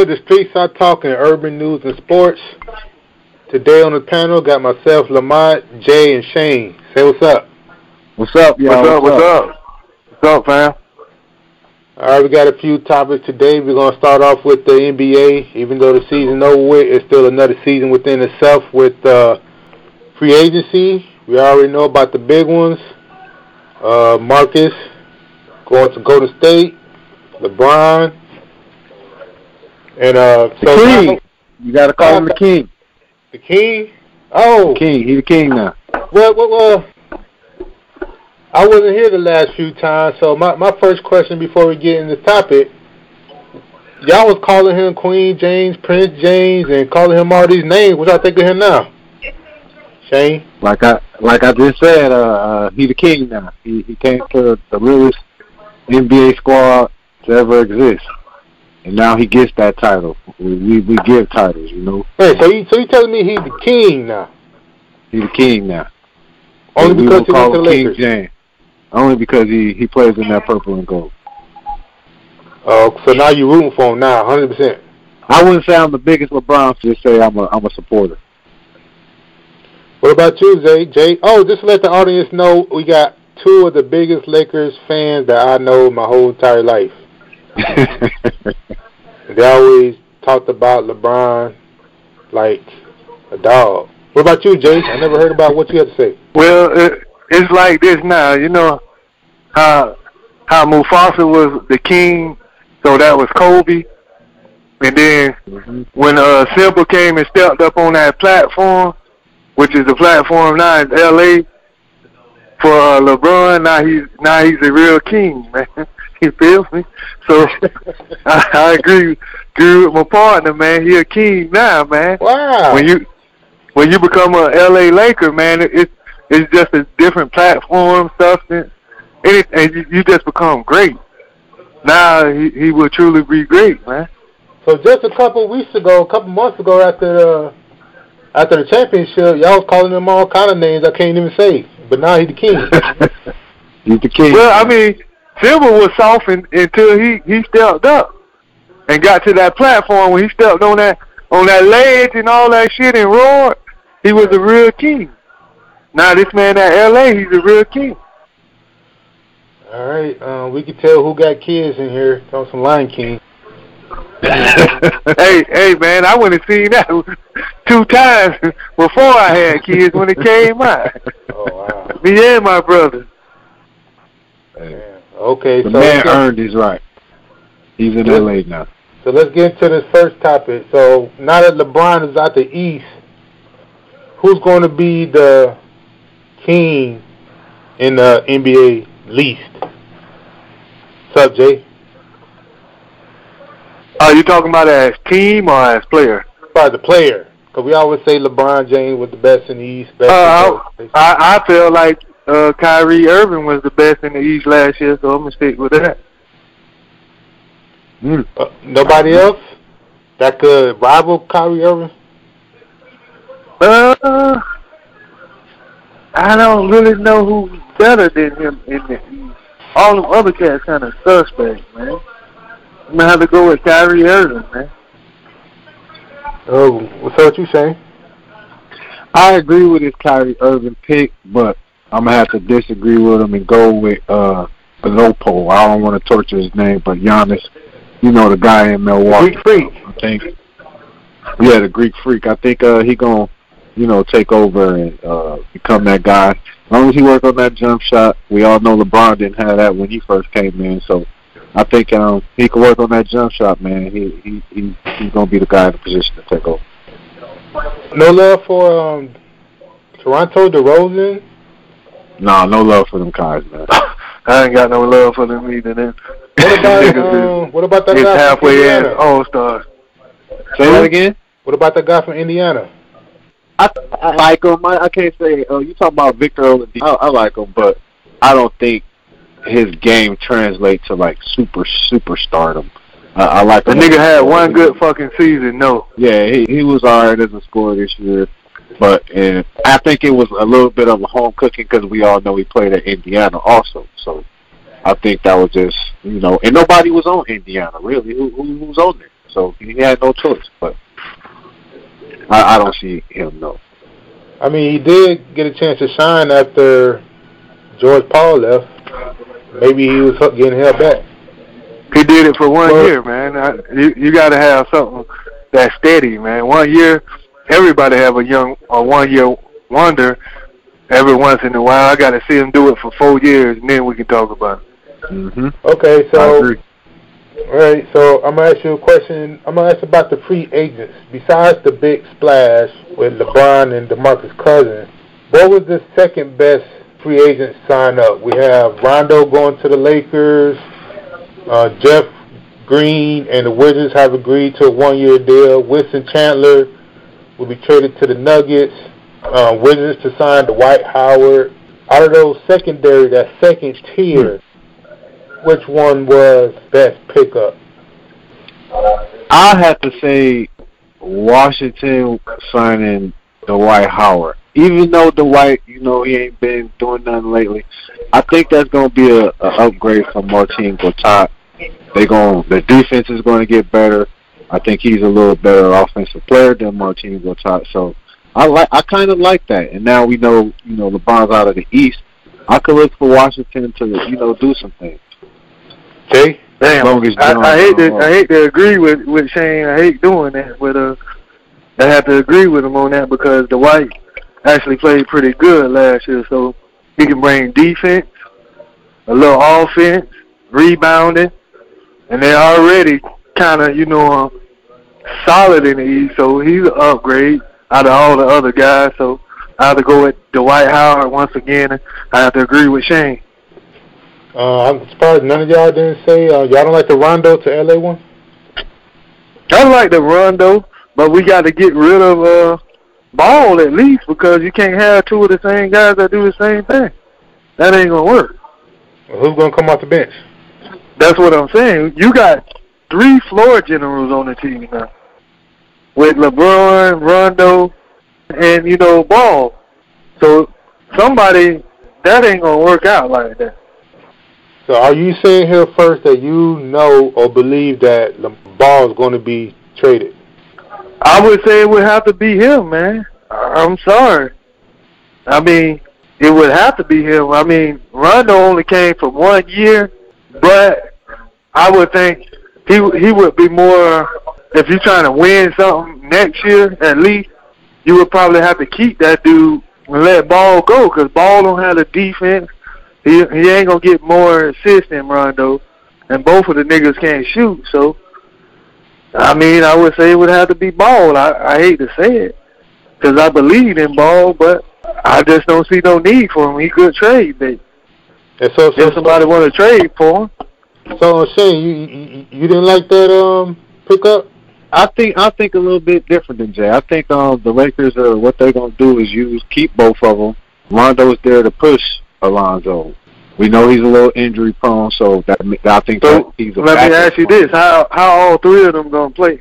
The streets are talking urban news and sports. Today on the panel, got myself, Lamont, Jay, and Shane. Say what's up. What's up, y'all? What's up, fam? All right, we got a few topics today. We're going to start off with the NBA. Even though the season's over with, it's still another season within itself with free agency. We already know about the big ones. Marcus going to Golden State. LeBron. And the king. You got to call him the king. The king? Oh. The king. He's the king now. Well, I wasn't here the last few times, so my first question before we get in the topic, y'all was calling him Queen James, Prince James, and calling him all these names. What y'all think of him now? Shane? Like I just said, he's the king now. He came to the realest NBA squad to ever exist. And now he gets that title. We give titles, you know. Hey, so you telling me he's the king now? He's the king now. Only because he went to the King Lakers? James. Only because he plays in that purple and gold. Oh, so now you're rooting for him now, 100%. I wouldn't say I'm the biggest LeBron, just say I'm a supporter. What about you, Jay? Oh, just to let the audience know, we got two of the biggest Lakers fans that I know my whole entire life. They always talked about LeBron like a dog. What about you, Jay? I never heard about what you had to say. Well, it's like this now. You know how Mufasa was the king, so that was Kobe. And then when Simba came and stepped up on that platform, which is the platform now in L.A. for LeBron, now he's a real king, man. You feel me? So I agree with my partner, man. He a king now, man. Wow. When you become a L.A. Laker, man, it's just a different platform, substance, and you just become great. Now he will truly be great, man. So just a couple months ago, after the championship, y'all was calling him all kind of names I can't even say. But now he's the king. He's the king. Well, I mean, Silver was soft until he stepped up and got to that platform. When he stepped on that ledge and all that shit and roared, he was a real king. Now this man at L.A., he's a real king. All right, we can tell who got kids in here. On some Lion King. hey, man, I went and seen that 2 times before I had kids when it came out. Oh, wow. Me and my brother. Okay, the man earned his right. He's in L.A. now. So let's get into this first topic. So now that LeBron is out the East, who's going to be the king in the NBA least? What's up, Jay? Are you talking about as team or as player? About the player. Because we always say LeBron James was the best in the East. I feel like Kyrie Irving was the best in the East last year, so I'm going to stick with that. Nobody else that could rival Kyrie Irving? I don't really know who's better than him in the East. All the other cats kind of suspect, man. I'm going to have to go with Kyrie Irving, man. Oh, what's up, you saying? I agree with his Kyrie Irving pick, but I'm going to have to disagree with him and go with Lopo. I don't want to torture his name, but Giannis, you know, the guy in Milwaukee. Greek Freak. I think. Yeah, the Greek Freak. I think he going to, take over and become that guy. As long as he works on that jump shot, we all know LeBron didn't have that when he first came in, so I think he can work on that jump shot, man. He's going to be the guy in the position to take over. No love for Toronto, DeRozan? No love for them guys, man. I ain't got no love for them either. Then. What about that guy from halfway Indiana? in All-Stars. Say that again? What about that guy from Indiana? I like him. I can't say. You talking about Victor Oladipo? I like him, but I don't think his game translates to like superstardom. I like the nigga had one good fucking season. No. Yeah, he was alright as a scorer this year, but I think it was a little bit of a home cooking because we all know he played at Indiana also. So I think that was just, and nobody was on Indiana, really. Who was on there? So he had no choice. But I don't see him, no. I mean, he did get a chance to shine after George Paul left. Maybe he was getting held back. He did it for 1 year, man. You got to have something that's steady, man. 1 year, everybody have a 1 year wonder every once in a while. I got to see him do it for 4 years, and then we can talk about it. Mm-hmm. Okay, so all right, so I'm gonna ask you a question. I'm gonna ask about the free agents. Besides the big splash with LeBron and DeMarcus Cousins, what was the second best free agent sign up? We have Rondo going to the Lakers. Jeff Green and the Wizards have agreed to a 1 year deal. Winston Chandler will be traded to the Nuggets. Wizards to sign Dwight Howard. Out of those secondary, that second tier, which one was best pickup? I have to say Washington signing Dwight Howard. Even though Dwight, he ain't been doing nothing lately, I think that's going to be a upgrade from Martin Gortat. The defense is going to get better. I think he's a little better offensive player than Martin Gortat. So I kind of like that. And now we know, LeBron's out of the East. I could look for Washington to, do some things. Jay? Damn, I hate to agree with Shane. I hate doing that, but I have to agree with him on that because Dwight actually played pretty good last year, so he can bring defense, a little offense, rebounding, and they're already kind of, solid in the East, so he's an upgrade out of all the other guys, so I have to go with Dwight Howard once again, and I have to agree with Shane. I'm surprised none of y'all didn't say y'all don't like the Rondo to LA one? I like the Rondo, but we got to get rid of Ball at least because you can't have two of the same guys that do the same thing. That ain't going to work. Well, who's going to come off the bench? That's what I'm saying. You got 3 floor generals on the team now with LeBron, Rondo, and, Ball. So somebody, that ain't going to work out like that. So are you saying here first that you know or believe that Ball is going to be traded? I would say it would have to be him, man. I'm sorry. I mean, it would have to be him. I mean, Rondo only came for 1 year, but I would think he would be more, if you're trying to win something next year at least, you would probably have to keep that dude and let Ball go because Ball don't have the defense. He ain't going to get more assists than Rondo, and both of the niggas can't shoot, so I mean, I would say it would have to be Ball. I hate to say it because I believe in Ball, but I just don't see no need for him. He could trade, but if somebody want to trade for him. So, Shane, you didn't like that pickup? I think a little bit different than Jay. I think the Lakers what they're gonna do is keep both of them. Rondo's there to push Alonzo. We know he's a little injury prone, so I think he's a. Let me ask you this: how all 3 of them gonna play?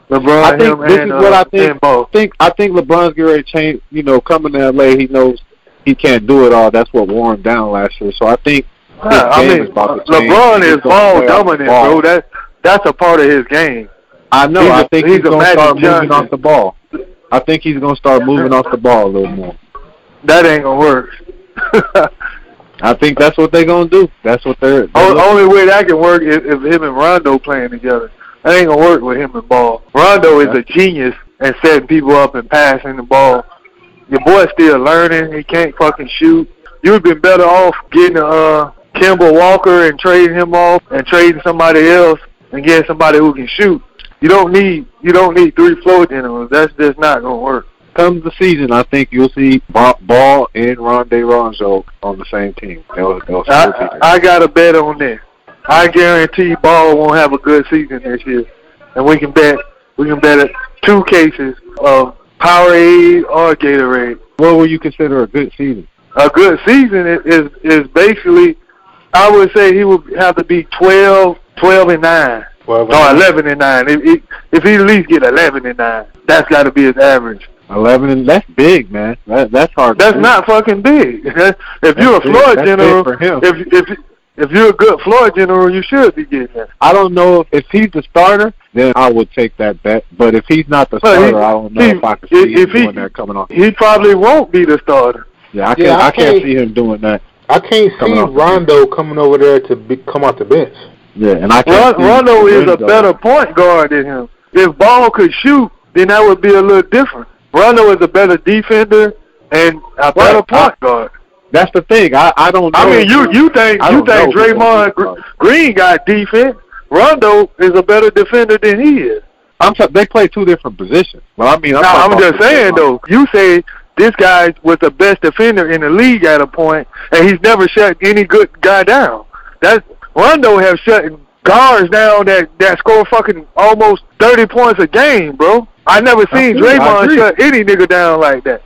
LeBron, I think him, this and, is what I think. and Ball. I think LeBron's getting ready to change. Coming to LA, he knows he can't do it all. That's what wore him down last year. So I think LeBron is ball dominant, bro. That's a part of his game. I know. I think he's going to start moving off the ball. I think he's going to start moving off the ball a little more. That ain't going to work. I think that's what they're going to do. That's what they're only way that can work is if him and Rondo playing together. That ain't going to work with him and Ball. Rondo is a genius at setting people up and passing the ball. Your boy's still learning. He can't fucking shoot. You would have been better off getting Kemba Walker and trading him off and trading somebody else and getting somebody who can shoot. You don't need 3 floor generals. That's just not going to work. Comes the season, I think you'll see Ball and Rondo on the same team. I got a bet on that. I guarantee Ball won't have a good season this year, and we can bet at 2 cases of Powerade or Gatorade. What would you consider a good season? A good season is basically, I would say he would have to be 12 and 9, or 11 and 9. If he at least get 11 and 9, that's got to be his average. 11 and that's big, man. That's hard. That's not fucking big. If you're a floor general, If you're a good floor general, you should be getting that. I don't know if he's the starter, then I would take that bet. But if he's not the starter, I don't know if I can see him doing that coming off. He probably won't be the starter. Yeah, I can't see him doing that. I can't see Rondo coming over there to come off the bench. Yeah, and I can't Rondo is a better point guard than him. If Ball could shoot, then that would be a little different. Rondo is a better defender and a better point guard. That's the thing. I don't know. I mean, you think Draymond Green got defense? Rondo is a better defender than he is. They play two different positions. Well, I mean, I'm just saying though. You say this guy was the best defender in the league at a point, and he's never shut any good guy down. Rondo has shut guards down that score fucking almost 30 points a game, bro. I never seen Draymond shut any nigga down like that.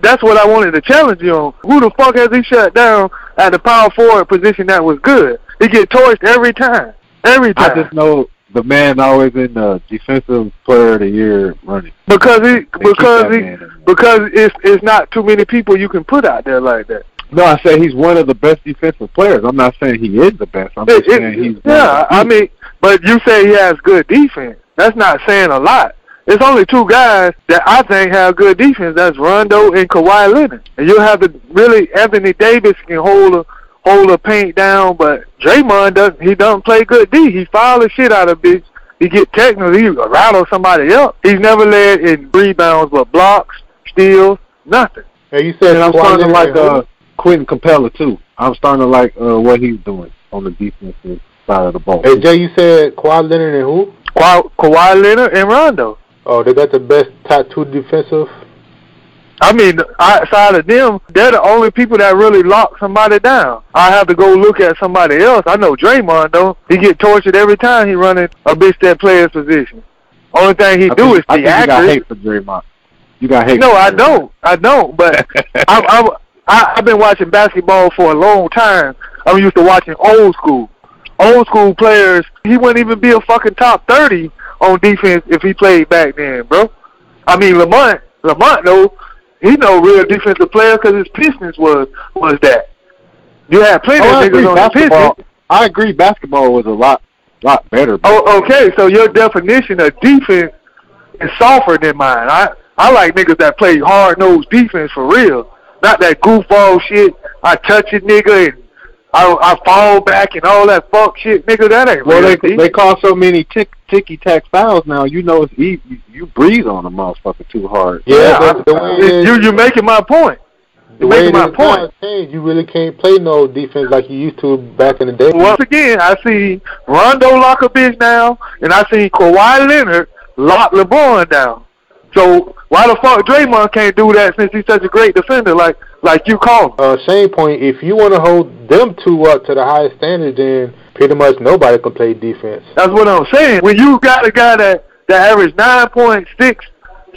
That's what I wanted to challenge you on. Who the fuck has he shut down at the power forward position that was good? He get torched every time. Every time. I just know the man always in the defensive player of the year running. Because it's not too many people you can put out there like that. No, I say he's one of the best defensive players. I'm not saying he is the best. I'm just saying he's I mean, but you say he has good defense. That's not saying a lot. There's only two guys that I think have good defense. That's Rondo and Kawhi Leonard. And you have to really, Anthony Davis can hold a paint down, but Draymond doesn't play good D. He foul the shit out of bitch. He get technical. He rattle somebody else. He's never led in rebounds, but blocks, steals, nothing. Hey, you said I'm starting to like Quentin Capella too. I'm starting to like what he's doing on the defensive side of the ball. Hey Jay, you said Kawhi Leonard and who? Kawhi Leonard and Rondo. Oh, they got the best top two defensive? I mean, outside of them, they're the only people that really lock somebody down. I have to go look at somebody else. I know Draymond, though. He get tortured every time he running a bitch that player's position. Only thing he do is be accurate. You got hate for Draymond. You got hate. No, I don't. But I've been watching basketball for a long time. I'm used to watching old school players. He wouldn't even be a fucking top 30 on defense if he played back then, bro. I mean, Lamont though, he no real defensive player because his Pistons was that. You had plenty of niggas on the Pistons. I agree, basketball was a lot better. Oh, okay, so your definition of defense is softer than mine. I like niggas that play hard-nosed defense for real. Not that goofball shit, I touch a nigga and I fall back and all that fuck shit, nigga. That ain't real. Well, they call so many ticky-tack fouls now. You know it's easy. You breathe on a motherfucker too hard. Yeah, you're making my point. You're making my point. You really can't play no defense like you used to back in the day. Once again, I see Rondo lock a bitch down, and I see Kawhi Leonard lock LeBron down. So why the fuck Draymond can't do that since he's such a great defender like you call him? Same point. If you want to hold them two up to the highest standard, then pretty much nobody can play defense. That's what I'm saying. When you got a guy that averaged 9.6,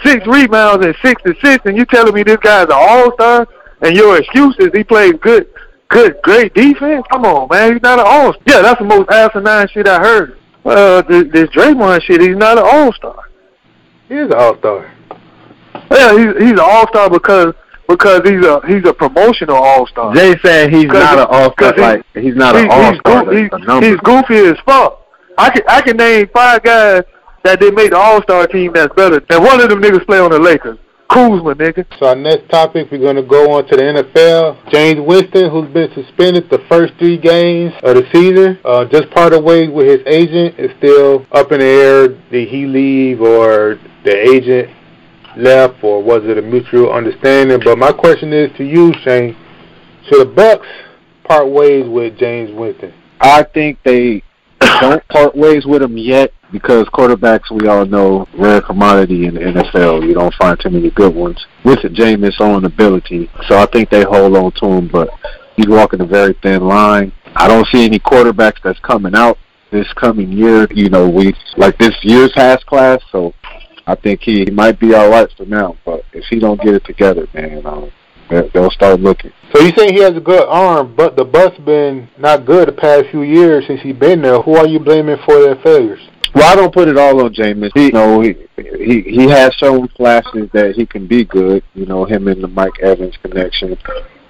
6 rebounds and 6 assists, and you telling me this guy's an all-star, and your excuse is he plays great defense? Come on, man. He's not an all-star. Yeah, that's the most asinine shit I heard. This Draymond shit, he's not an all-star. He is an all-star. Yeah, he's an all-star because he's a promotional all-star. Jay said he's not an all-star. He's not an all-star. He's goofy as fuck. I can name 5 guys that they made the all-star team that's better than one of them niggas play on the Lakers. Kuzma, nigga. So our next topic, we're going to go on to the NFL. James Winston, who's been suspended the first 3 games of the season, just parted ways with his agent. Is still up in the air. Did he leave or the agent left, or was it a mutual understanding? But my question is to you, Shane, should the Bucks part ways with James Winston? I think they don't part ways with him yet because quarterbacks, we all know, rare commodity in the NFL. You don't find too many good ones with Jameis' own ability. So I think they hold on to him, but he's walking a very thin line. I don't see any quarterbacks that's coming out this coming year. You know, this year's past class, so I think he might be all right for now. But if he don't get it together, man, they'll start looking. So you saying he has a good arm, but the Bucks been not good the past few years since he's been there. Who are you blaming for their failures? Well, I don't put it all on Jameis. He has shown flashes that he can be good. You know, him and the Mike Evans connection.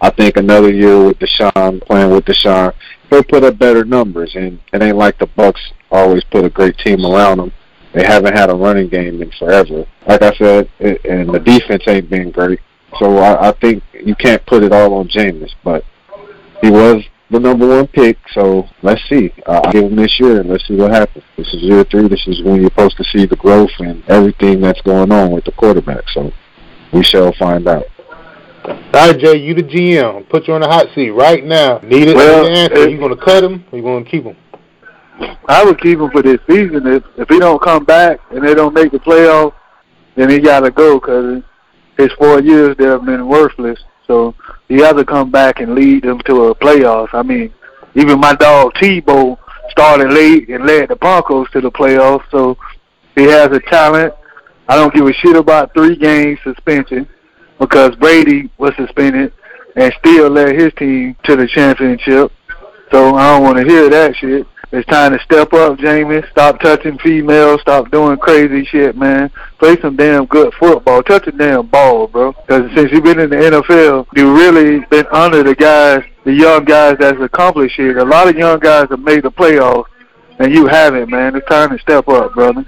I think another year with Deshaun, playing with Deshaun, he'll put up better numbers. And it ain't like the Bucks always put a great team around him. They haven't had a running game in forever. Like I said, and the defense ain't been great. So I think you can't put it all on Jameis, but he was the number 1 pick, so let's see. I'll give him this year, and let's see what happens. This is year 3. This is when you're supposed to see the growth and everything that's going on with the quarterback, so we shall find out. All right, Jay, you the GM. Put you on the hot seat right now. Need an answer. You going to cut him or you going to keep him? I would keep him for this season. If he don't come back and they don't make the playoffs, then he got to go because his 4 years there have been worthless. So he has to come back and lead them to a playoffs. I mean, even my dog Tebow started late and led the Broncos to the playoffs. So he has a talent. I don't give a shit about 3-game suspension because Brady was suspended and still led his team to the championship. So I don't want to hear that shit. It's time to step up, Jameis. Stop touching females. Stop doing crazy shit, man. Play some damn good football. Touch a damn ball, bro. Because since you've been in the NFL, you've really been under the young guys that's accomplished shit. A lot of young guys have made the playoffs, and you haven't, man. It's time to step up, brother.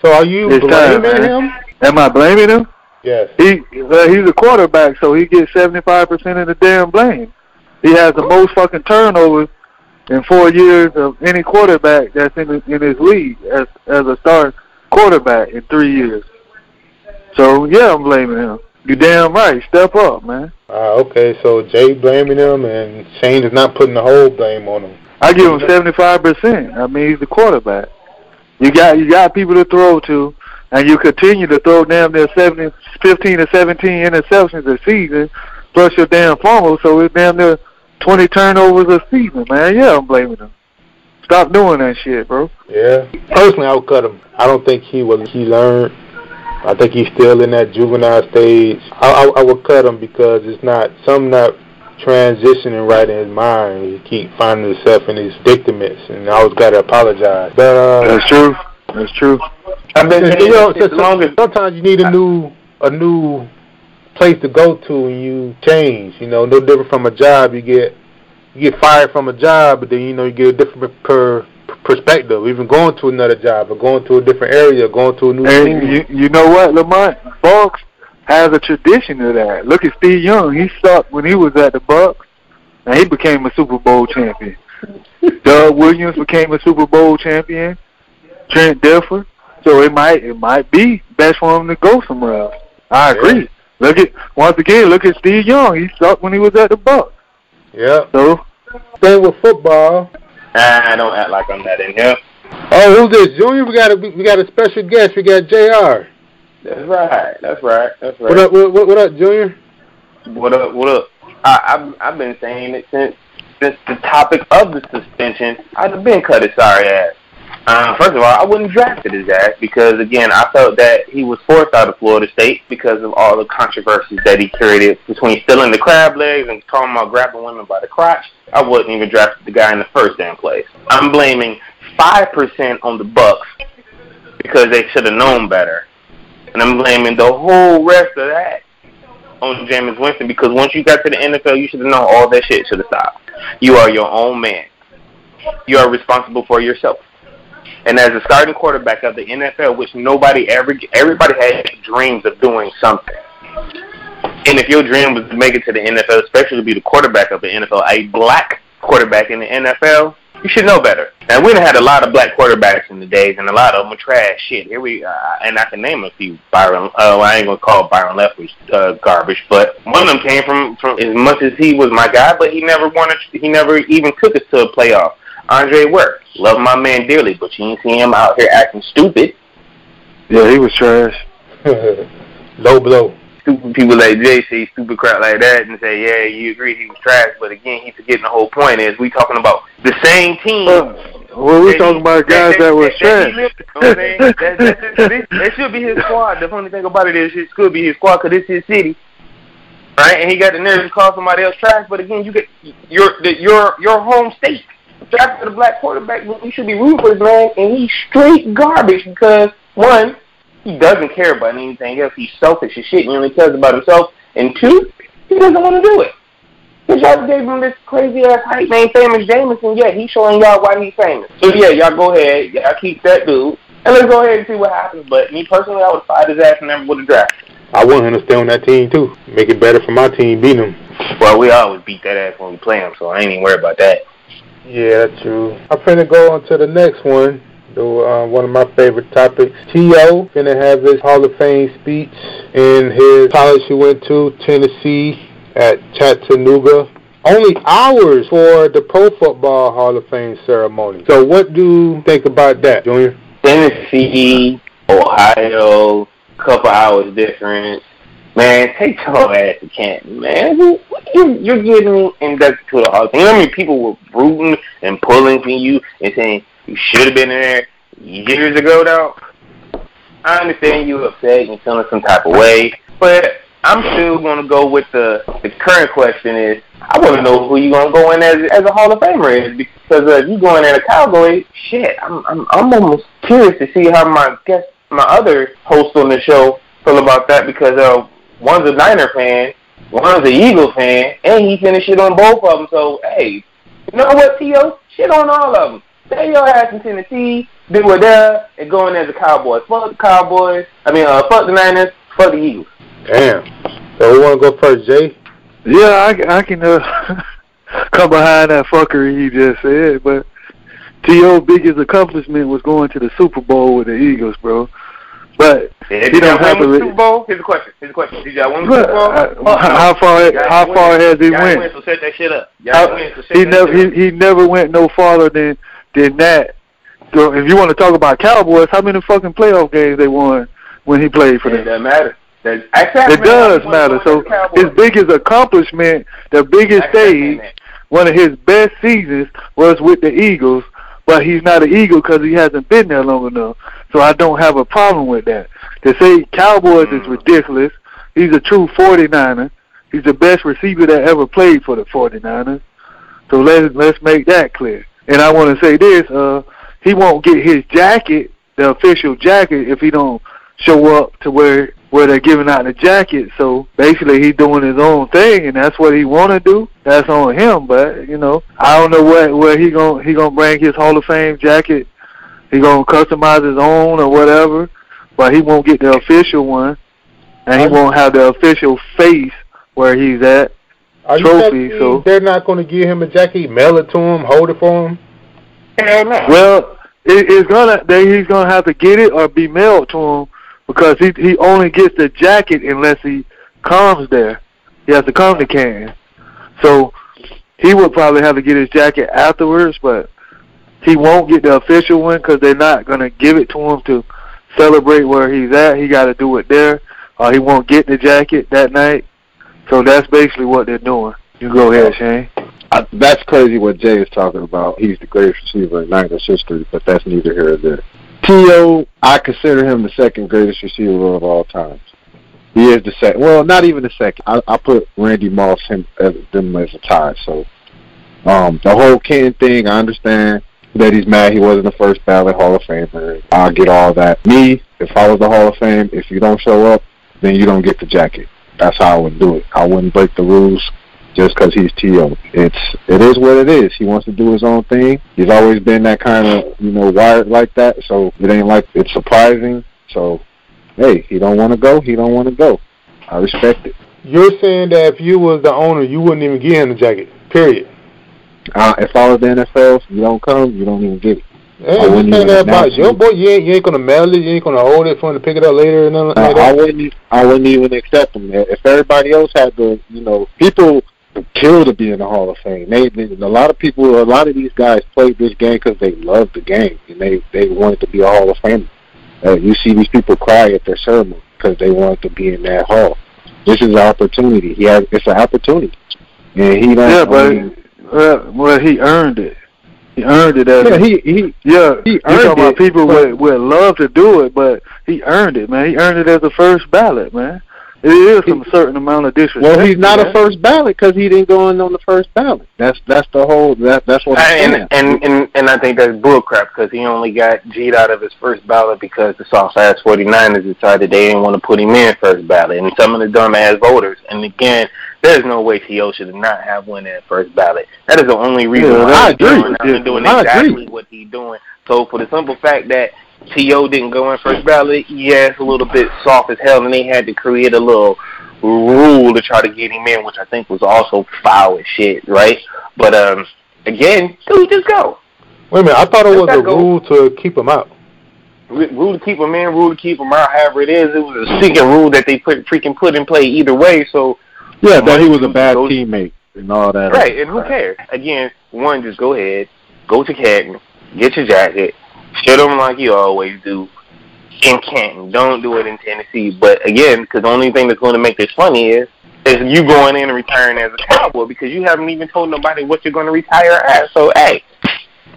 So are you blaming him? Am I blaming him? Yes. He's a quarterback, so he gets 75% of the damn blame. He has the most fucking turnovers in 4 years of any quarterback that's in his league as a star quarterback in 3 years. So, yeah, I'm blaming him. You damn right. Step up, man. Okay, so Jay blaming him and Shane is not putting the whole blame on him. I give him 75%. I mean, he's the quarterback. You got people to throw to, and you continue to throw damn near 15 to 17 interceptions a season, plus your damn fumbles, so it's damn near 20 turnovers a season, man. Yeah, I'm blaming him. Stop doing that shit, bro. Yeah. Personally, I would cut him. I don't think he learned. I think he's still in that juvenile stage. I would cut him because it's not transitioning right in his mind. He keep finding himself in these predicaments, and I always got to apologize. But that's true. That's true. I've been sometimes you need a new place to go to and you change. No different from a job. You get fired from a job, but then you get a different perspective. Even going to another job or going to a different area, going to a new school. You know what, Lamont? Bucks has a tradition of that. Look at Steve Young. He sucked when he was at the Bucks, and he became a Super Bowl champion. Doug Williams became a Super Bowl champion. Trent Dilfer. So it might be best for him to go somewhere else. I agree. Yeah. Look at Steve Young. He sucked when he was at the Bucks. Yeah. So staying with football. I don't act like I'm not in here. Oh, who's this, Junior? We got a special guest. We got JR. That's right. What up, Junior? What up? I've been saying it since the topic of the suspension. I've been cut his sorry ass. First of all, I wouldn't drafted his ass because, again, I felt that he was forced out of Florida State because of all the controversies that he created between stealing the crab legs and talking about grabbing women by the crotch. I wouldn't even draft the guy in the first damn place. I'm blaming 5% on the Bucks because they should have known better. And I'm blaming the whole rest of that on Jameis Winston because once you got to the NFL, you should have known all that shit should have stopped. You are your own man. You are responsible for yourself. And as a starting quarterback of the NFL, which everybody had dreams of doing something. And if your dream was to make it to the NFL, especially to be the quarterback of the NFL, a black quarterback in the NFL, you should know better. Now, we done had a lot of black quarterbacks in the days, and a lot of them were trash shit. Here and I can name a few. Byron, I ain't gonna call Byron Leftwich garbage, but one of them came from as much as he was my guy, but he never even took us to a playoff. Andre Ware, love my man dearly, but you ain't see him out here acting stupid. Yeah, he was trash. Low blow. Stupid people like Jay say stupid crap like that and say, yeah, you agree he was trash, but again, he's forgetting the whole point is we talking about the same team. Well, we're talking about guys that was trash. That should be his squad. The funny thing about it is it could be his squad because it's his city. Right? And he got the nerve to call somebody else trash, but again, you get your home state. Drafted a black quarterback, you should be rooting for this man, and he's straight garbage because, one, he doesn't care about anything else. He's selfish as shit. He only cares about himself. And two, he doesn't want to do it. Because y'all gave him this crazy-ass hype named Famous Jameson, yeah, he's showing y'all why he's famous. So, yeah, y'all go ahead, y'all keep that dude, and let's go ahead and see what happens. But me, personally, I would fight his ass and never would have drafted. I want him to stay on that team, too. Make it better for my team beating him. Well, we always beat that ass when we play him, so I ain't even worried about that. Yeah, that's true. I'm finna go on to the next one. One of my favorite topics. T.O. finna have his Hall of Fame speech in his college he went to, Tennessee, at Chattanooga. Only hours for the Pro Football Hall of Fame ceremony. So what do you think about that, Junior? Tennessee, Ohio, couple hours difference. Man, take your ass to Canton, man. You're getting inducted to the Hall of Fame. You know how many people were rooting and pulling for you and saying you should have been in there years ago, though? I understand you upset and feeling some type of way, but I'm still going to go with the current question is, I want to know who you going to go in as a Hall of Famer is, because if you going in a Cowboy, shit, I'm almost curious to see how my other host on the show feel about that, because one's a Niner fan, one's an Eagle fan, and he finished shit on both of them. So, hey, you know what, T.O.? Shit on all of them. Stay your ass in Tennessee, do what there, and go in as a Cowboy. Fuck the Cowboys. Fuck the Niners. Fuck the Eagles. Damn. So who want to go first, Jay? Yeah, I can come behind that fuckery he just said, but T.O.'s biggest accomplishment was going to the Super Bowl with the Eagles, bro. But he don't have to. Super Bowl. Here's the question. Did y'all win the Super Bowl? How far has he went? Win, so set that shit up. He never went no farther than that. So if you want to talk about Cowboys, how many fucking playoff games they won when he played for them? It doesn't matter. It does matter. So his biggest accomplishment, the biggest stage, one of his best seasons was with the Eagles. But he's not an Eagle because he hasn't been there long enough. So I don't have a problem with that. To say Cowboys is ridiculous. He's a true 49er. He's the best receiver that ever played for the 49ers. So let's make that clear. And I want to say this, he won't get his jacket, the official jacket, if he don't show up to where they're giving out the jacket. So basically he's doing his own thing, and that's what he want to do. That's on him. But I don't know where he gonna bring his Hall of Fame jacket. He gonna customize his own or whatever, but he won't get the official one, and he won't have the official face where he's at. Trophy. So they're not gonna give him a jacket, mail it to him, hold it for him. Well, he's gonna have to get it or be mailed to him. Because he only gets the jacket unless he comes there. He has to come to Canton. So he would probably have to get his jacket afterwards, but he won't get the official one because they're not going to give it to him to celebrate where he's at. He got to do it there, or he won't get the jacket that night. So that's basically what they're doing. You go ahead, Shane. That's crazy what Jay is talking about. He's the greatest receiver in Niners history, but that's neither here nor there. T.O., I consider him the second greatest receiver of all time. He is the second. Well, not even the second. I put Randy Moss them as a tie. So the whole Ken thing, I understand that he's mad he wasn't the first ballot Hall of Famer. I get all that. Me, if I was the Hall of Fame, if you don't show up, then you don't get the jacket. That's how I would do it. I wouldn't break the rules just because he's T.O. It is what it is. He wants to do his own thing. He's always been that kind of, wired like that. So it ain't like it's surprising. So, hey, he don't want to go. He don't want to go. I respect it. You're saying that if you was the owner, you wouldn't even give him the jacket, period. If I was the NFL, you don't come, you don't even get it. Hey, you saying that about your boy? You ain't gonna mail it. You ain't gonna hold it for him to pick it up later and nothing like that. I wouldn't even accept him. If everybody else had the, people kill to be in the Hall of Fame. A lot of these guys played this game because they loved the game and they wanted to be a Hall of Famer. You see these people cry at their ceremony because they wanted to be in that hall. This is an opportunity. It's an opportunity, and he don't. Yeah, but he earned it. He earned it. He earned it. About people would love to do it, but he earned it, man. He earned it as a first ballot, man. It is some certain amount of disrespect. Well, he's not a first ballot because he didn't go in on the first ballot. That's the whole. That's what. And I think that's bullcrap because he only got G'd out of his first ballot because the soft-ass 49ers decided they didn't want to put him in first ballot, and some of the dumb-ass voters. And again, there's no way T.O. should not have won that first ballot. That is the only reason why I he's doing exactly what he's doing. So for the simple fact that T.O. didn't go in first ballot, yeah, it's a little bit soft as hell, and they had to create a little rule to try to get him in, which I think was also foul as shit, right? But again, dude, just go. Wait a minute, I thought it was a rule to keep him out. Rule to keep him in, rule to keep him out. However it is, it was a secret rule that they put in play either way. So yeah, that he was a bad teammate and all that. Right, and who cares? Again, one, just go ahead, go to Canton, get your jacket, shit them like you always do in Canton. Don't do it in Tennessee. But again, because the only thing that's going to make this funny is you going in and retiring as a Cowboy because you haven't even told nobody what you're going to retire as. So, hey.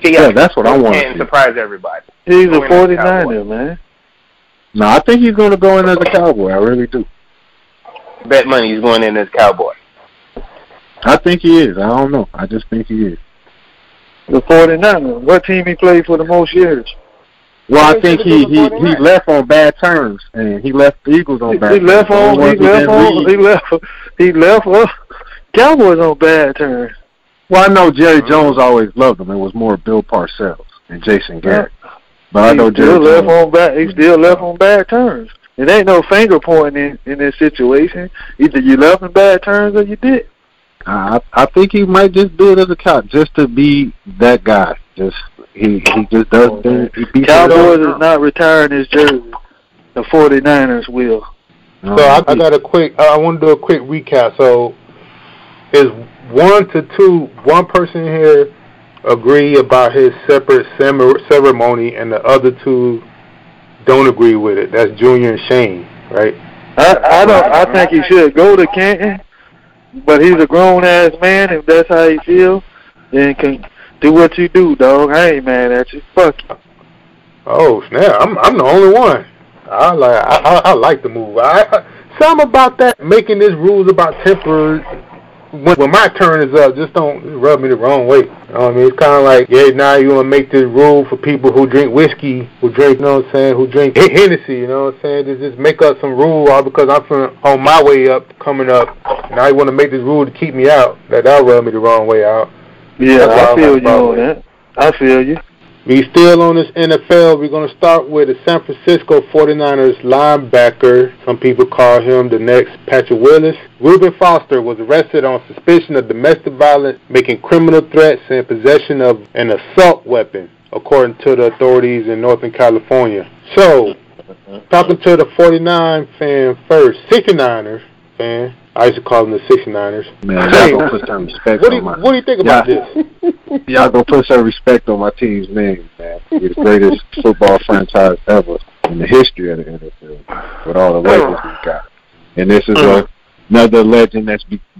Yeah, that's what I want to surprise everybody. He's a 49er, man. No, I think he's going to go in as a Cowboy. I really do. Bet money he's going in as a Cowboy. I think he is. I don't know. I just think he is. The 49er. What team he played for the most years? Well, I think he left on bad terms, and he left the Eagles on bad terms. He left Cowboys on bad terms. Well, I know Jerry Jones always loved him. It was more Bill Parcells and Jason Garrett. But I know he still left on bad terms. It ain't no finger pointing in this situation. Either you left on bad terms or you did. I think he might just do it as a cop, just to be that guy. He just does things. Cowboys is not retiring his jersey. The 49ers will. So I got I want to do a quick recap. So is 1 to 2, one person here agree about his separate ceremony, and the other 2 don't agree with it. That's Junior and Shane, right? I think he should go to Canton, but he's a grown ass man. If that's how he feels, then can do what you do, dog. I ain't mad at you. Fuck you. Oh snap! I'm the only one. I like the move. Something about that making this rules about temper. When my turn is up, just don't rub me the wrong way. You know what I mean? It's kind of like, now you want to make this rule for people who drink whiskey, who drink, you know what I'm saying, who drink Hennessy, you know what I'm saying? Just make up some rule all because I'm on my way up, coming up. Now you want to make this rule to keep me out. That'll rub me the wrong way out. Yeah, I feel you on that. I feel you. We still on this NFL. We're going to start with the San Francisco 49ers linebacker. Some people call him the next Patrick Willis. Reuben Foster was arrested on suspicion of domestic violence, making criminal threats, and possession of an assault weapon, according to the authorities in Northern California. So, talking to the 49 fan first, 69ers fan. I used to call them the 69ers. Man, y'all gonna put some respect on my... What do you think about this? Y'all gonna put some respect on my team's name, man. We're the greatest football franchise ever in the history of the NFL, with all the legends we've got. And this is another legend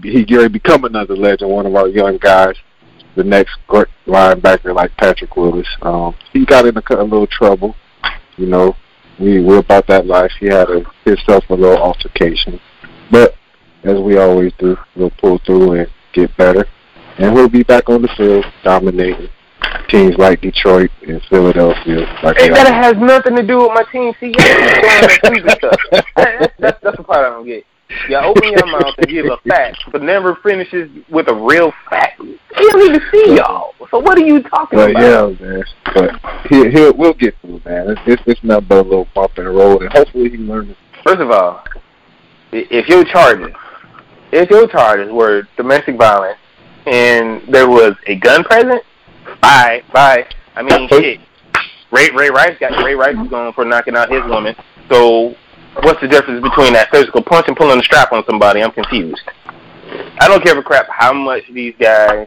he already become another legend, one of our young guys, the next great linebacker like Patrick Willis. He got in a little trouble, you know. We're about that life. He had himself a little altercation. But as we always do, we'll pull through and get better. And we'll be back on the field dominating teams like Detroit and Philadelphia. That has nothing to do with my team. See, that's the part I don't get. Y'all open your mouth and give a fact, but never finishes with a real fact. He don't even see y'all. So what are you talking about? Yeah, man. But we'll get through, man. It's nothing but a little bump in the road, and hopefully he learns. First of all, if your charges were domestic violence and there was a gun present, bye. I mean, shit. Ray Rice is going for knocking out his woman. So what's the difference between that physical punch and pulling the strap on somebody? I'm confused. I don't give a crap how much these guys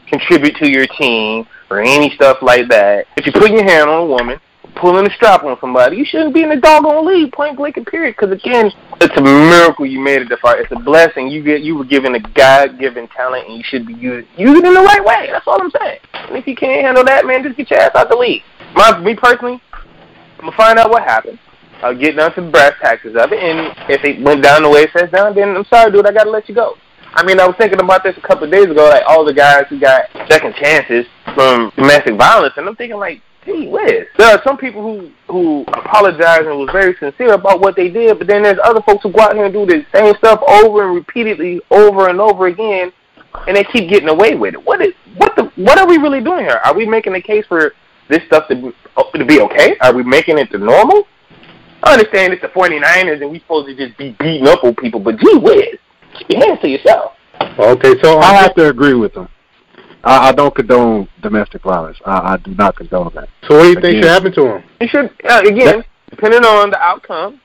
contribute to your team or any stuff like that. If you're putting your hand on a woman, pulling the strap on somebody, you shouldn't be in the doggone league, point blank and period. Because again, it's a miracle you made it to far. It's a blessing. You were given a God-given talent, and you should be use it in the right way. That's all I'm saying. And if you can't handle that, man, just get your ass out the league. Me personally, I'm gonna find out what happened. I'll get down to the brass taxes of it, and if it went down the way it says down, then I'm sorry, dude, I gotta let you go. I mean, I was thinking about this a couple of days ago, like all the guys who got second chances from domestic violence, and I'm thinking like, gee whiz. There are some people who apologize and was very sincere about what they did, but then there's other folks who go out here and do the same stuff over and repeatedly over and over again, and they keep getting away with it. What are we really doing here? Are we making a case for this stuff to be okay? Are we making it the normal? I understand it's the 49ers and we supposed to just be beating up on people, but gee whiz, keep your hands to yourself. Okay, so I have to agree with them. I don't condone domestic violence. I do not condone that. So what do you think should happen to him? You should, depending on the outcome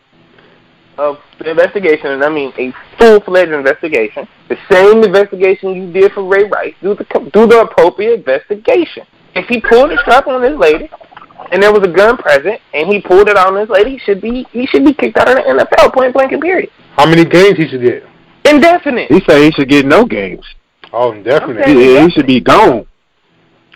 of the investigation, and I mean a full-fledged investigation, the same investigation you did for Ray Rice, do the appropriate investigation. If he pulled a strap on this lady, and there was a gun present, and he pulled it on this lady, he should be kicked out of the NFL, point blank and period. How many games he should get? Indefinite. He said he should get no games. Oh, indefinite. He should be gone.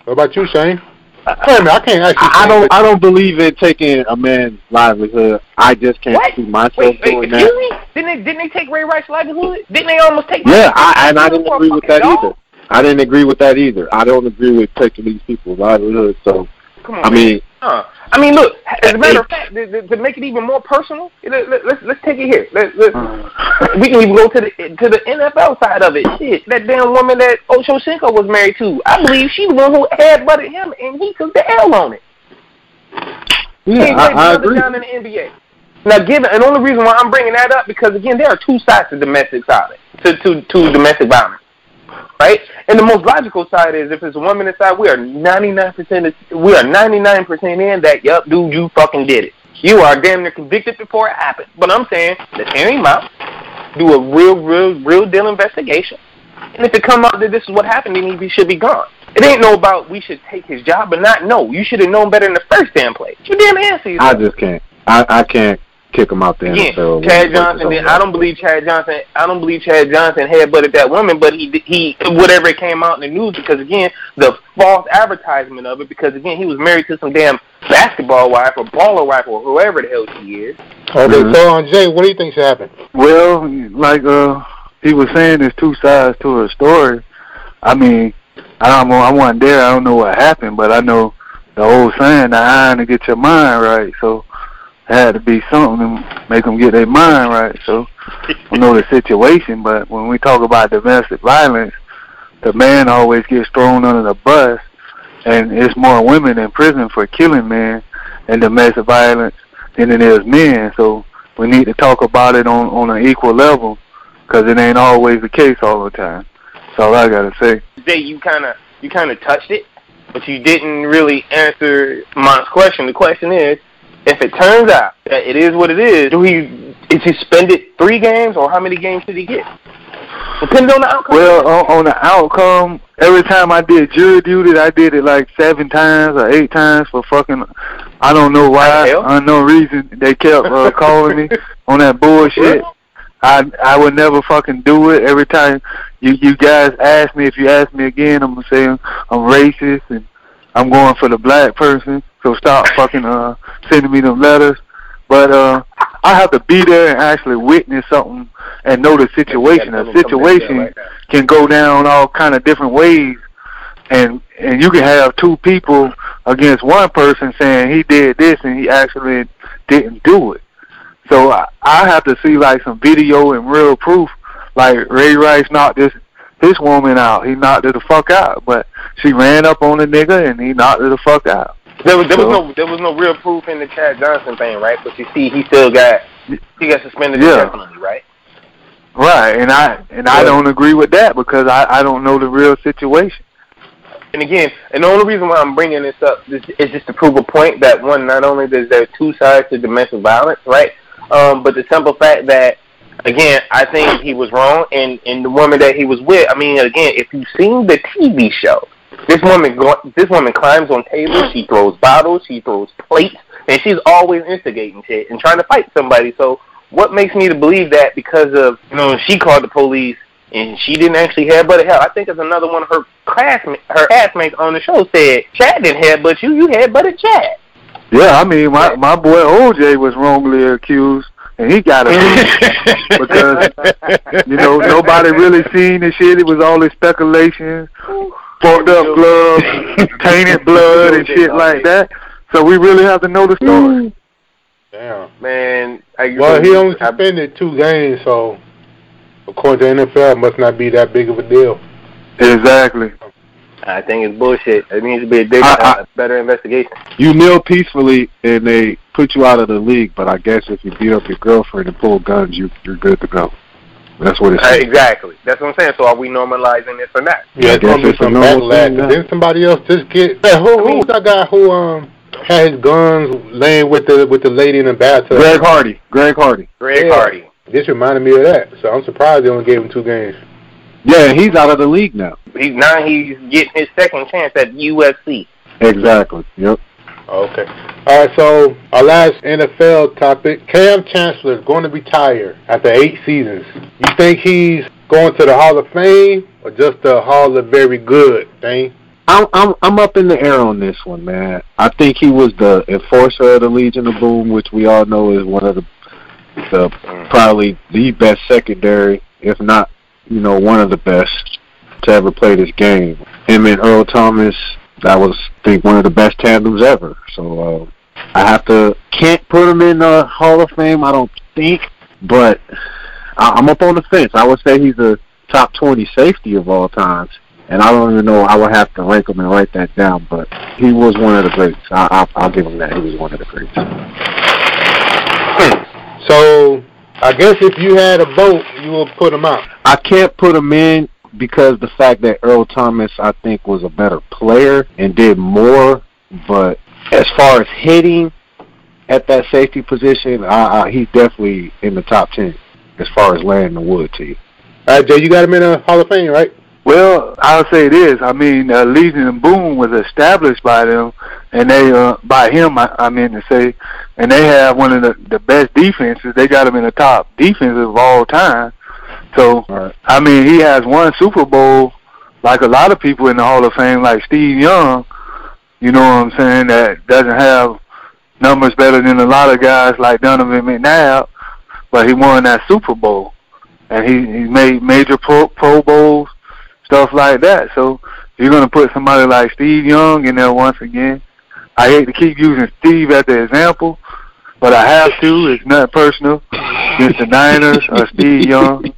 What about you, Shane? I can't actually. I don't believe in taking a man's livelihood. I just can't see myself doing that. Excuse me? Didn't they take Ray Rice's livelihood? Didn't they almost take? Yeah, I didn't agree with that either. I didn't agree with that either. I don't agree with taking these people's livelihood. So, come on, I mean, look. As a matter of fact, to make it even more personal, let's take it here. We can even go to the NFL side of it. Shit, that damn woman that Ochocinco was married to, I believe she the one who headbutted him, and he took the L on it. Yeah, I agree. Down in the NBA. Now, and the only reason why I'm bringing that up because again, there are two sides to domestic violence, to domestic violence. Right? And the most logical side is if it's a woman inside, we are 99% in that, yup, dude, you fucking did it. You are damn near convicted before it happened. But I'm saying, let's hear him out, do a real deal investigation. And if it come out that this is what happened, then he should be gone. It ain't no about we should take his job or not. No, you should have known better in the first damn place. You damn answer yourself. I just can't. I can't kick him out there. Again, Chad Johnson. I don't believe Chad Johnson headbutted that woman, but he whatever it came out in the news because again the false advertisement of it because again he was married to some damn basketball wife or baller wife or whoever the hell she is. Okay, so Jay, what do you think should happen? Well, like he was saying, there's two sides to her story. I mean, I wasn't there. I don't know what happened, but I know the old saying, "The iron to get your mind right." So. Had to be something to make them get their mind right. So I know the situation, but when we talk about domestic violence, the man always gets thrown under the bus, and it's more women in prison for killing men and domestic violence than it is men. So we need to talk about it on an equal level because it ain't always the case all the time. That's all I gotta say. Jay, you kind of touched it, but you didn't really answer Mont's question. The question is, if it turns out that it is what it is, is he suspended 3 games or how many games did he get? Depending on the outcome. Well, on the outcome, every time I did jury duty, I did it like 7 times or 8 times for fucking, I don't know why, unknown reason. They kept calling me on that bullshit. I would never fucking do it. Every time you guys ask me, if you ask me again, I'm gonna say I'm racist and I'm going for the black person. So stop fucking sending me them letters. But I have to be there and actually witness something and know the situation. A situation can go down all kind of different ways, and you can have 2 people against one person saying he did this and he actually didn't do it. So I have to see like some video and real proof. Like Ray Rice knocked this woman out. He knocked her the fuck out, but she ran up on the nigga and he knocked her the fuck out. There was no real proof in the Chad Johnson thing, right? But you see, he got suspended indefinitely, right? Right, and I don't agree with that because I don't know the real situation. And again, and the only reason why I'm bringing this up is just to prove a point that one, not only is there 2 sides to domestic violence, right? But the simple fact that again, I think he was wrong, and the woman that he was with. I mean, again, if you've seen the TV show. This woman climbs on tables, she throws bottles, she throws plates, and she's always instigating shit and trying to fight somebody. So what makes me to believe that because of, she called the police and she didn't actually headbutt hell? I think it's another one of her classmates on the show said, Chad didn't headbutt you, you headbutted Chad. Yeah, I mean, my boy OJ was wrongly accused. And he got it because, nobody really seen the shit. It was all this speculation. Fucked up gloves, tainted blood and shit like that. So we really have to know the story. Damn. Man, well, he only suspended 2 games, so according to NFL, it must not be that big of a deal. Exactly. I think it's bullshit. It needs to be a better investigation. You kneel peacefully and they put you out of the league, but I guess if you beat up your girlfriend and pull guns, you're good to go. That's what it's exactly. That's what I'm saying. So are we normalizing this or not? Yeah, it's going to be some backlash. Didn't somebody else just get... Who's that guy who had his guns laying with the lady in the bathtub? Greg Hardy. Hardy. This reminded me of that, so I'm surprised they only gave him 2 games. Yeah, he's out of the league now. He's getting his second chance at UFC. Exactly. Yep. Okay. All right, so our last NFL topic, Cam Chancellor is going to retire after 8 seasons. You think he's going to the Hall of Fame or just the Hall of Very Good, Dane? I'm up in the air on this one, man. I think he was the enforcer of the Legion of Boom, which we all know is one of the probably the best secondary, if not, one of the best to ever play this game. Him and Earl Thomas, that was, I think, one of the best tandems ever. So I can't put him in the Hall of Fame, I don't think, but I'm up on the fence. I would say he's a top 20 safety of all times, and I don't even know. I would have to rank him and write that down, but he was one of the greats. I'll give him that. He was one of the greats. So I guess if you had a vote, you would put him out. I can't put him in because the fact that Earl Thomas, I think, was a better player and did more. But as far as hitting at that safety position, he's definitely in the top 10 as far as laying the wood to you. All right, Jay, you got him in a Hall of Fame, right? Well, I'll say this. I mean, Legion and Boom was established by them, and they, by him, I meant to say, and they have one of the best defenses. They got him in the top defense of all time. So, I mean, he has won Super Bowl like a lot of people in the Hall of Fame, like Steve Young, you know what I'm saying, that doesn't have numbers better than a lot of guys like Donovan McNabb, but he won that Super Bowl. And he made major pro bowls, stuff like that. So you're going to put somebody like Steve Young in there once again. I hate to keep using Steve as the example, but I have to. It's not personal against the Niners or Steve Young.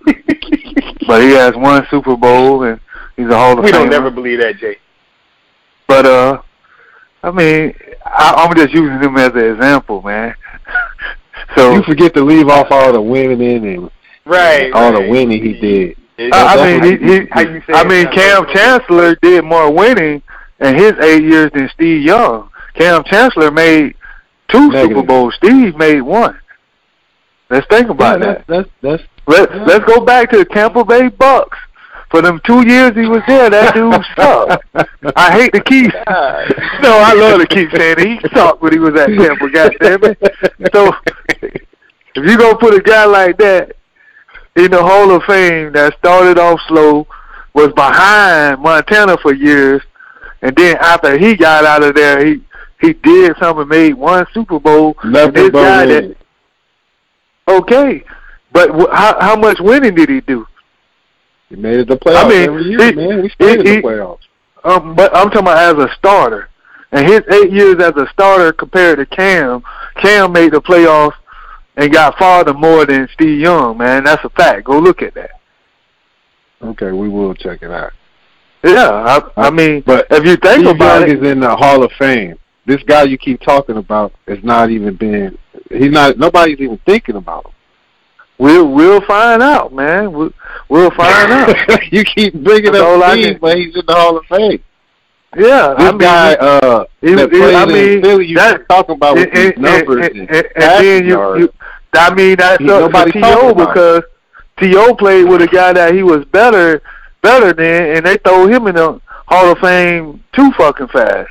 But he has won Super Bowl, and he's a Hall of Famer. We don't never believe that, Jay. But, I mean, I'm just using him as an example, man. So you forget to leave off all the winning and all the winning he did. I mean, Cam Chancellor did more winning in his 8 years than Steve Young. Cam Chancellor made 2 Super Bowls. Steve made 1. Let's think about that. Let's go back to the Tampa Bay Bucks. For them 2 years he was there, that dude sucked. I hate to keep. No, I love to keep saying he sucked when he was at Tampa. Goddammit. So if you gonna put a guy like that in the Hall of Fame that started off slow, was behind Montana for years, and then after he got out of there, he did something, made 1 Super Bowl. Okay, but how much winning did he do? He made it the playoffs every year, man. We stayed in the playoffs. But I'm talking about as a starter. And his 8 years as a starter compared to Cam made the playoffs and got farther more than Steve Young, man. That's a fact. Go look at that. Okay, we will check it out. Yeah, I mean, but if you think Steve about Young it, is in the Hall of Fame. This guy you keep talking about has not even been. Nobody's even thinking about him. We'll find out, man. We'll find out. You keep bringing up Steve, but he's in the Hall of Fame. Yeah, this guy that played in Philly, you talking about with these numbers and then you I mean, that's up to T.O. because T.O. played with a guy that he was better than, and they throw him in the Hall of Fame too fucking fast.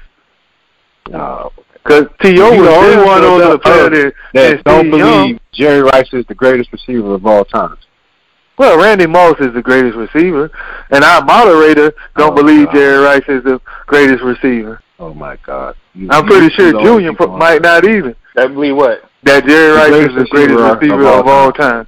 Because T.O. was the only one on the planet that don't believe Jerry Rice is the greatest receiver of all time. Well, Randy Moss is the greatest receiver, and our moderator don't believe Jerry Rice is the greatest receiver. Oh, my God. I'm pretty sure Junior might not either. That believe what? That Jerry Rice is the greatest receiver of all time.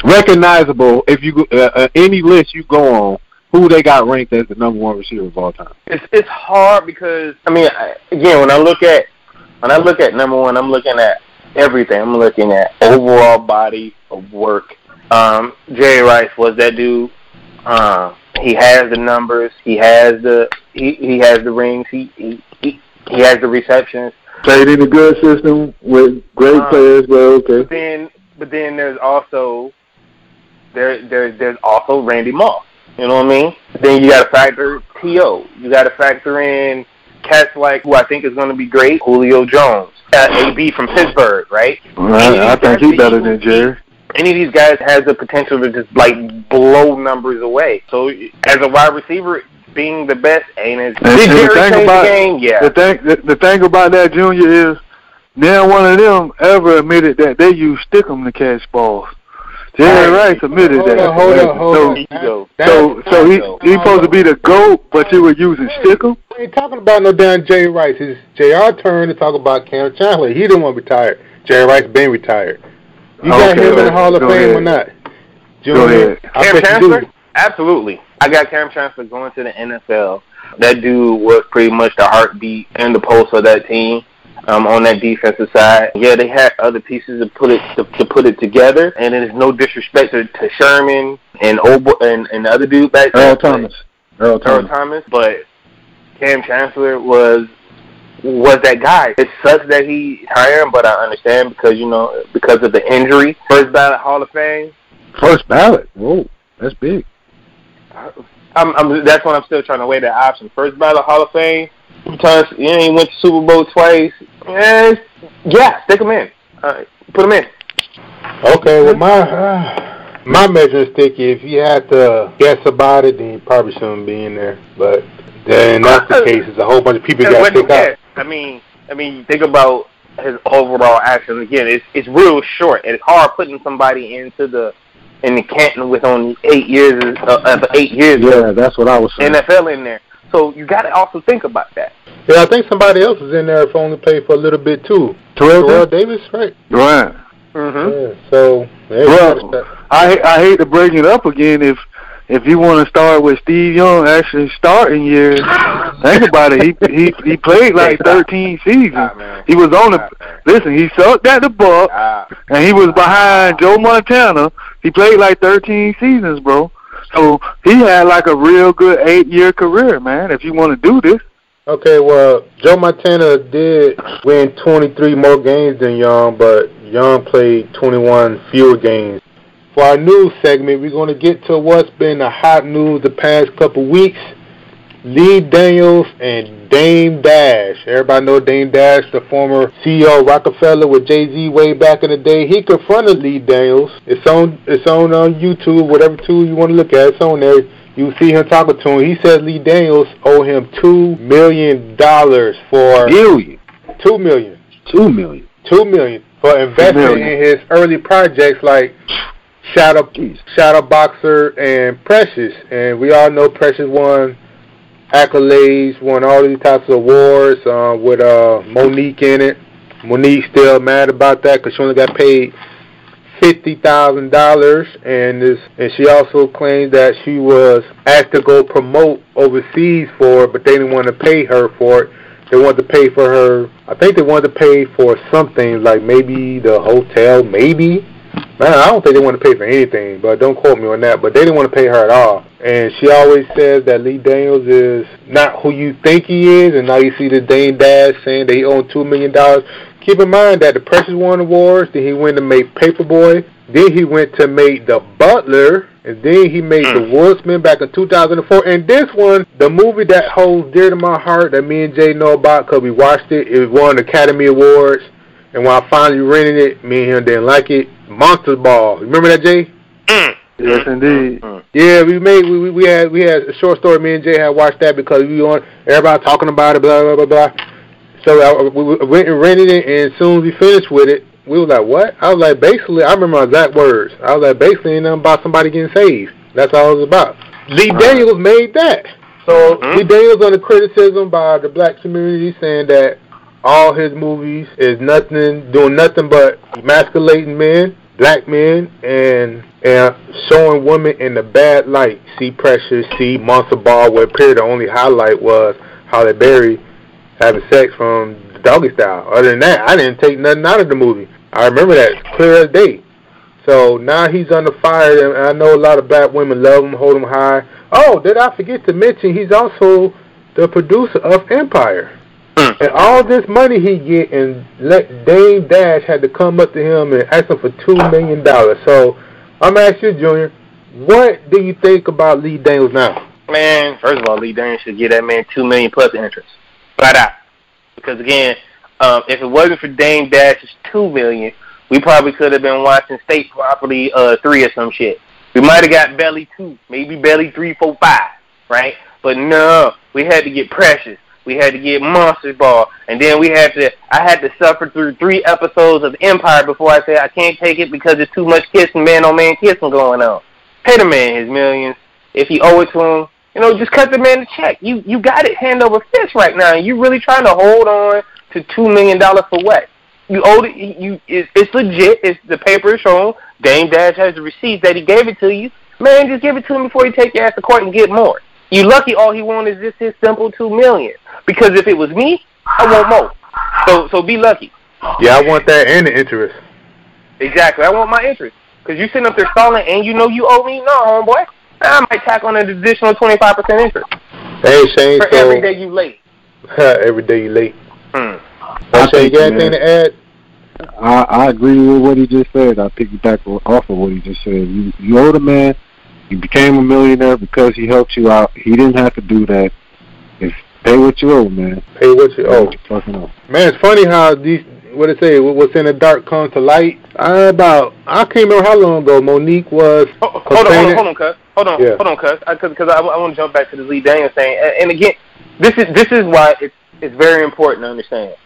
Recognizable. If you any list you go on, who they got ranked as the number one receiver of all time? It's hard because again, when I look at number one, I'm looking at everything. I'm looking at overall body of work. Jerry Rice was that dude. He has the numbers. He has the rings. He has the receptions. Played in a good system with great players, but okay. But then there's also Randy Moss. You know what I mean? Then you got to factor T.O. You got to factor in cats like who I think is going to be great, Julio Jones, AB from Pittsburgh, right? I think he's better than Jerry. Any of these guys has the potential to just blow numbers away. So as a wide receiver, being the best ain't as did Jerry change the game? Yeah. The thing about that, Junior, is never one of them ever admitted that they use stickum to catch balls. Jerry Rice admitted that. Hold on. So he's supposed to be the GOAT, but you were using stickum? We ain't talking about no damn Jerry Rice. It's JR turn to talk about Cam Chancellor. He didn't want to retire. Jerry Rice been retired. You got him in the Hall of Fame or not? Go ahead. Cam Chancellor? Absolutely. I got Cam Chancellor going to the NFL. That dude was pretty much the heartbeat and the pulse of that team. On that defensive side, yeah, they had other pieces to put it together, and it is no disrespect to Sherman and the other dude back there, Earl Thomas, but Cam Chancellor was that guy. It sucks that he hired him, but I understand because of the injury. First ballot Hall of Fame. First ballot. Whoa, that's big. That's when I'm still trying to weigh that option. First ballot Hall of Fame. 2 times, he went to Super Bowl twice. Yeah, stick him in. Put him in. Okay, well, my measuring stick, if you had to guess about it, then you probably shouldn't be in there. But then that's the case. There's a whole bunch of people got to pick out. I mean, think about his overall action. Again, it's real short. It's hard putting somebody in the Canton with only 8 years. 8 years. Yeah, that's what I was saying. NFL in there. So you got to also think about that. Yeah, I think somebody else was in there if only played for a little bit too. Terrell Davis, right? Right. Yeah, so I hate to break it up again. If you want to start with Steve Young actually starting years, think about it. He played like 13 seasons. He was on the listen. He sucked at the Buck, and he was behind Joe Montana. He played like 13 seasons, bro. So he had like a real good 8-year career, man, if you want to do this. Okay, well, Joe Montana did win 23 more games than Young, but Young played 21 fewer games. For our news segment, we're going to get to what's been the hot news the past couple weeks. Lee Daniels and Dame Dash. Everybody know Dame Dash, the former CEO of Rockefeller with Jay-Z way back in the day. He confronted Lee Daniels. It's on YouTube, whatever tool you want to look at. It's on there. You see him talking to him. He said Lee Daniels owe him $2 million for $2 million. $2 million. $2 million for investing in his early projects like Shadow Boxer and Precious. And we all know Precious won accolades, won all these types of awards with Monique in it. Monique's still mad about that because she only got paid $50,000, and she also claimed that she was asked to go promote overseas for it, but they didn't want to pay her for it. They wanted to pay for her. I think they wanted to pay for something like maybe the hotel, maybe. Man, I don't think they want to pay for anything, but don't quote me on that. But they didn't want to pay her at all. And she always says that Lee Daniels is not who you think he is, and now you see the Dame Dash saying that he owed $2 million. Keep in mind that the Precious won awards, then he went to make Paperboy, then he went to make The Butler, and then he made The Woodsman back in 2004. And this one, the movie that holds dear to my heart that me and Jay know about because we watched it, it won Academy Awards. And when I finally rented it, me and him didn't like it. Monster Ball. Remember that, Jay? Yes, indeed. Yeah, we had a short story. Me and Jay had watched that because everybody talking about it, blah blah blah blah. So we went and rented it, and as soon as we finished with it, we were like, "What?" I was like, basically, I remember my exact words. I was like, basically, ain't nothing about somebody getting saved. That's all it was about. Lee Daniels made that. So Lee Daniels under criticism by the black community, saying that all his movies is doing nothing but emasculating men. black men and showing women in the bad light. See Precious, see Monster Ball, where appeared the only highlight was Halle Berry having sex from the doggy style. Other than that, I didn't take nothing out of the movie. I remember that clear as day. So now he's under fire, and I know a lot of black women love him, hold him high. Oh, did I forget to mention he's also the producer of Empire. And all this money he get, and Dame Dash had to come up to him and ask him for $2 million. So I'm going to ask you, Junior, what do you think about Lee Daniels now? Man, first of all, Lee Daniels should give that man $2 million plus interest. Flat out. Because, again, if it wasn't for Dame Dash's $2 million, we probably could have been watching State Property 3 or some shit. We might have got Belly 2, maybe Belly 3, 4, 5, right? But no, we had to get Precious. We had to get Monster Ball, and then I had to suffer through 3 episodes of Empire before I said I can't take it because there's too much kissing, man-on-man kissing going on. Pay the man his millions. If you owe it to him, just cut the man the check. You got it hand over fist right now, and you really trying to hold on to $2 million for what? You owed it. It's legit. The paper is shown. Dame Dash has the receipt that he gave it to you. Man, just give it to him before you take your ass to court and get more. You lucky all he wants is just his simple $2 million. Because if it was me, I want more. So be lucky. Yeah, I want that and the interest. Exactly. I want my interest. Because you sitting up there stalling and you know you owe me? No, homeboy. I might tack on an additional 25% interest. Hey, Shane. For every day you late. Every day you late. Shane, you got anything to add? I agree with what he just said. I piggyback off of what he just said. You owe the man. You became a millionaire because he helped you out. He didn't have to do that. Pay what you owe, man. Pay what you owe. Man, it's funny how what's in the dark comes to light. I can't remember how long ago Monique was. Hold on, cuz. Hold on, cuz. Because I want to jump back to the Lee Daniels thing. And again, this is why it's very important to understand.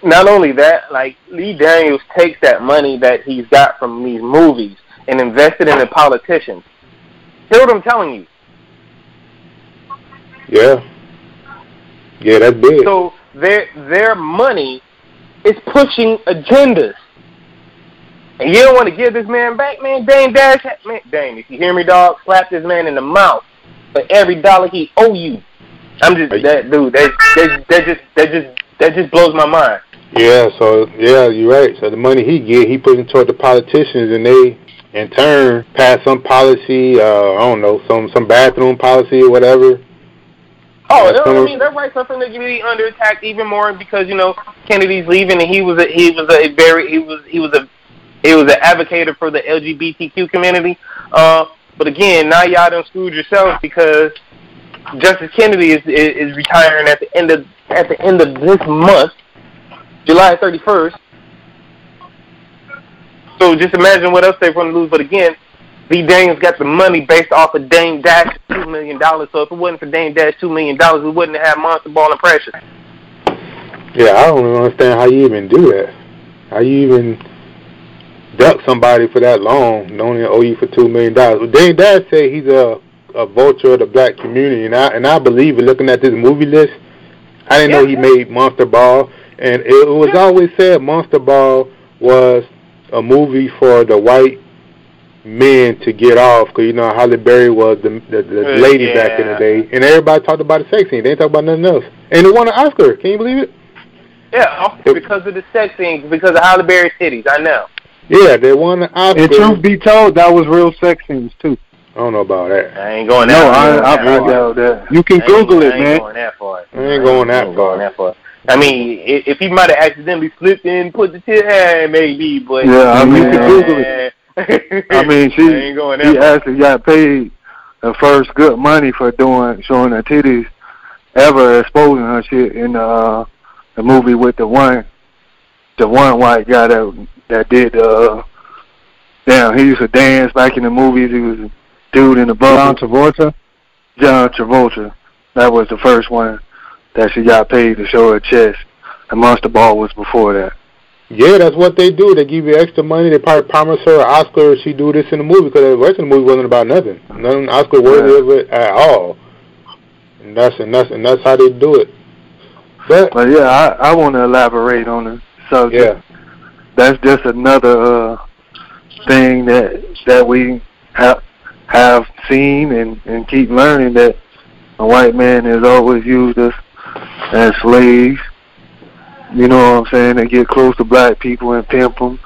Not only that, like Lee Daniels takes that money that he's got from these movies and invested in the politicians. Hear what I'm telling you. Yeah. Yeah, that's big. So their money is pushing agendas. And you don't want to give this man back, man. Dame Dash, man, Dame, if you hear me, dog, slap this man in the mouth for every dollar he owe you. I'm just that dude. That just blows my mind. Yeah. So you're right. So the money he puts into the politicians, and they in turn pass some policy. I don't know, some bathroom policy or whatever. Oh, they're right. Something that can be under attack even more because Kennedy's leaving, and he was an advocate for the LGBTQ community. But again, now y'all done screwed yourself because Justice Kennedy is retiring at the end of this month, July 31st. So just imagine what else they're going to lose. But again, Lee Daniels got the money based off of Dame Dash $2 million. So if it wasn't for Dame Dash $2 million, we wouldn't have Monster Ball and Precious. Yeah, I don't even understand how you even do that. How you even duck somebody for that long, knowing they owe you for $2 million. Well, Dame Dash say he's a vulture of the black community, and I believe in looking at this movie list. I didn't know he made Monster Ball, and it was always said Monster Ball was a movie for the white men to get off, because Halle Berry was the lady back in the day, and everybody talked about the sex scene. They didn't talk about nothing else, and it won an Oscar. Can you believe it? Yeah, because of the sex scene, because of Halle Berry's titties. I know. Yeah, they won an Oscar. And truth be told, that was real sex scenes too. I don't know about that. I ain't going that. You can Google it, man. I ain't going that far. I ain't going that far. I mean, if he might have accidentally slipped in and put the tit, maybe, but yeah, I mean, you can Google it. I mean, she actually got paid the first good money for showing her titties, ever exposing her shit in the movie with the one white guy that did he used to dance back in the movies. He was a dude in the bubble. John Travolta. That was the first one that she got paid to show her chest. And Monster Ball was before that. Yeah, that's what they do. They give you extra money. They probably promise her an Oscar if she do this in the movie, because the rest of the movie wasn't about nothing. Nothing Oscar worthy of it at all. And that's how they do it. But yeah, I want to elaborate on the subject. Yeah. That's just another that we have seen and keep learning that a white man has always used us as slaves. You know what I'm saying? They get close to black people and pimp them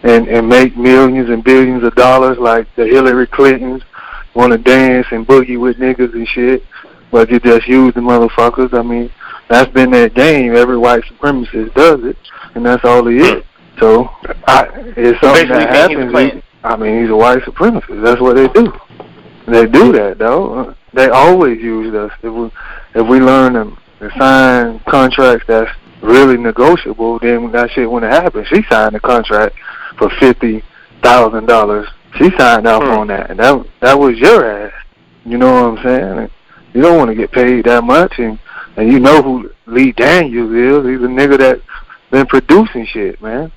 and make millions and billions of dollars, like the Hillary Clintons want to dance and boogie with niggas and shit, but you just use the motherfuckers. I mean, that's been their game. Every white supremacist does it, and that's all he is. So it's something that happens. He's a white supremacist. That's what they do. They do that, though. They always use us. If we learn to sign contracts that's really negotiable, then that shit wouldn't happen. She signed a contract for $50,000. She signed off on that, and that was your ass. You know what I'm saying? You don't want to get paid that much, and you know who Lee Daniels is. He's a nigga that been producing shit, man.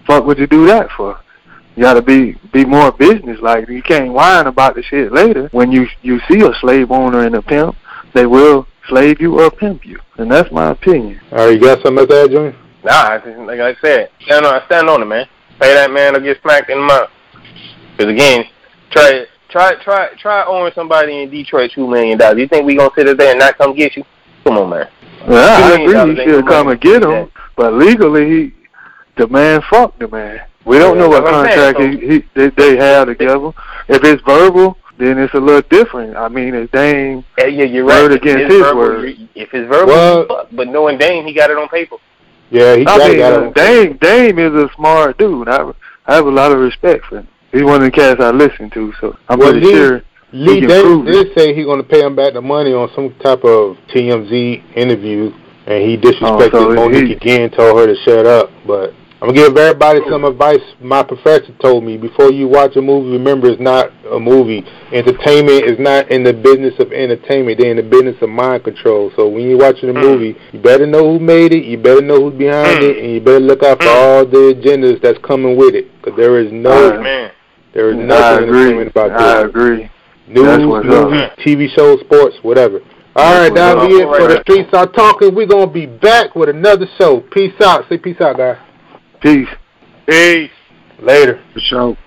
Fuck would you do that for? You gotta be more business-like. You can't whine about the shit later. When you see a slave owner and a pimp, they will slave you or pimp you, and that's my opinion. All right, you got something like that, Junior? Nah, like I said, stand on it, man. Pay that man or get smacked in the mouth. Because again, try owing somebody in Detroit $2 million. You think we gonna sit there and not come get you? Come on, man. Well, I agree. He should come and get him, but legally, the man fucked the man. We don't know what contract they have together. If it's verbal, then it's a little different. I mean, it's Dame you're word right. against his word. If it's verbal, but knowing Dame, he got it on paper. Yeah, he got it on paper. Dame is a smart dude. I have a lot of respect for him. He's one of the cats I listen to, so I'm pretty sure Lee Dame did say he's going to pay him back the money on some type of TMZ interview, and he disrespected Monique again, told her to shut up, but I'm going to give everybody some advice my professor told me. Before you watch a movie, remember it's not a movie. Entertainment is not in the business of entertainment. They're in the business of mind control. So when you're watching a movie, you better know who made it, you better know who's behind it, and you better look out for all the agendas that's coming with it. Because there is nothing entertainment about this. I agree. News, movies, TV shows, sports, whatever. All right, that'll be it for the Streets Are Talking. We're going to be back with another show. Peace out. Say peace out, guys. Peace. Later. For sure.